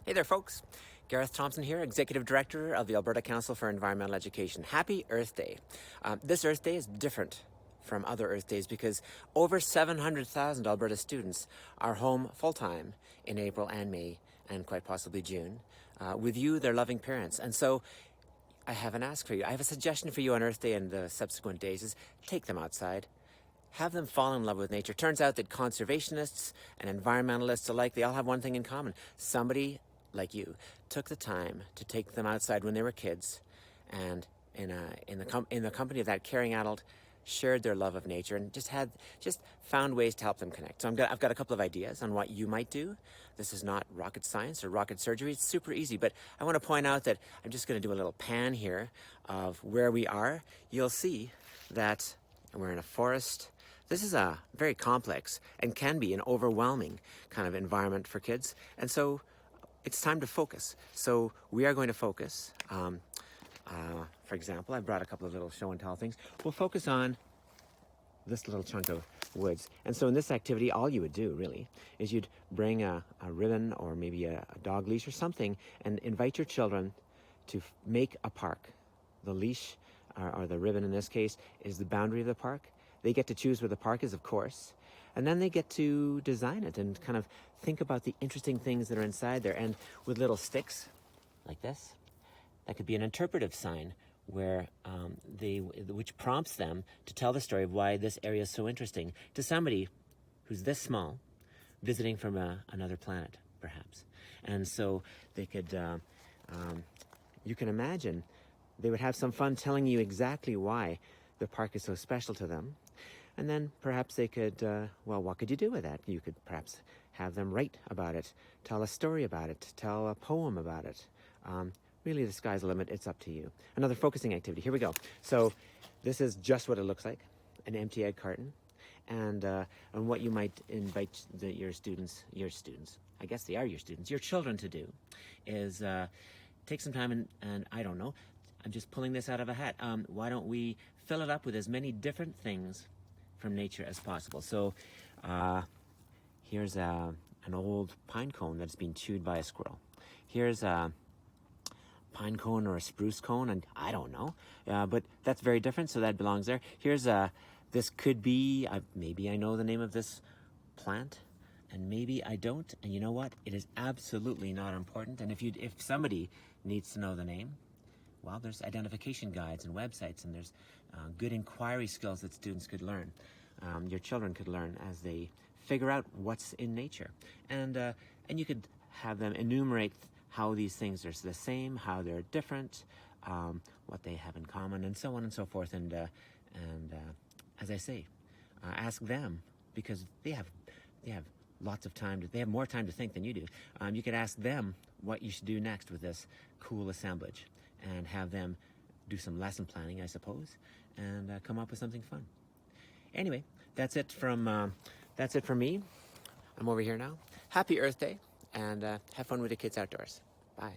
Hey there, folks. Gareth Thompson here, Executive Director of the Alberta Council for Environmental Education. Happy Earth Day. This Earth Day is different from other Earth Days because over 700,000 Alberta students are home full-time in April and May and quite possibly June with you, their loving parents. And so I have an ask for you. I have a suggestion for you on Earth Day and the subsequent days is take them outside. Have them fall in love with nature. Turns out that conservationists and environmentalists alike, they all have one thing in common. Somebody like you took the time to take them outside when they were kids, and in the company of that caring adult, shared their love of nature and just found ways to help them connect. So I've got a couple of ideas on what you might do. This is not rocket science or rocket surgery. It's super easy, but I want to point out that I'm just going to do a little pan here of where we are. You'll see that we're in a forest. This is a very complex and can be an overwhelming kind of environment for kids. And so it's time to focus. So we are going to focus. For example, I brought a couple of little show and tell things. We'll focus on this little chunk of woods. And so in this activity, all you would do really is you'd bring a ribbon or maybe a dog leash or something and invite your children to make a park. The leash or the ribbon in this case is the boundary of the park. They get to choose where the park is, of course, and then they get to design it and kind of think about the interesting things that are inside there. And with little sticks like this, that could be an interpretive sign where which prompts them to tell the story of why this area is so interesting to somebody who's this small, visiting from another planet, perhaps. And so they could, you can imagine, they would have some fun telling you exactly why the park is so special to them. And then perhaps they could, well, what could you do with that? You could perhaps have them write about it, tell a story about it, tell a poem about it. Really, the sky's the limit. It's up to you. Another focusing activity. Here we go. So this is just what it looks like, an empty egg carton. And what you might invite your students, I guess they are your students, your children to do is take some time and I don't know, I'm just pulling this out of a hat. Why don't we fill it up with as many different things from nature as possible? So here's an old pine cone that's been chewed by a squirrel. Here's a pine cone or a spruce cone, and I don't know, but that's very different, so that belongs there. Here's this could be, maybe I know the name of this plant, and maybe I don't, and you know what? It is absolutely not important, and if somebody needs to know the name, well, there's identification guides and websites, and there's good inquiry skills that students could learn. Your children could learn as they figure out what's in nature. And you could have them enumerate how these things are the same, how they're different, what they have in common, and so on and so forth. And as I say, ask them, because they have lots of time. They have more time to think than you do. You could ask them what you should do next with this cool assemblage, and have them do some lesson planning, I suppose, and come up with something fun. Anyway, that's it from me. I'm over here now. Happy Earth Day, and have fun with the kids outdoors. Bye.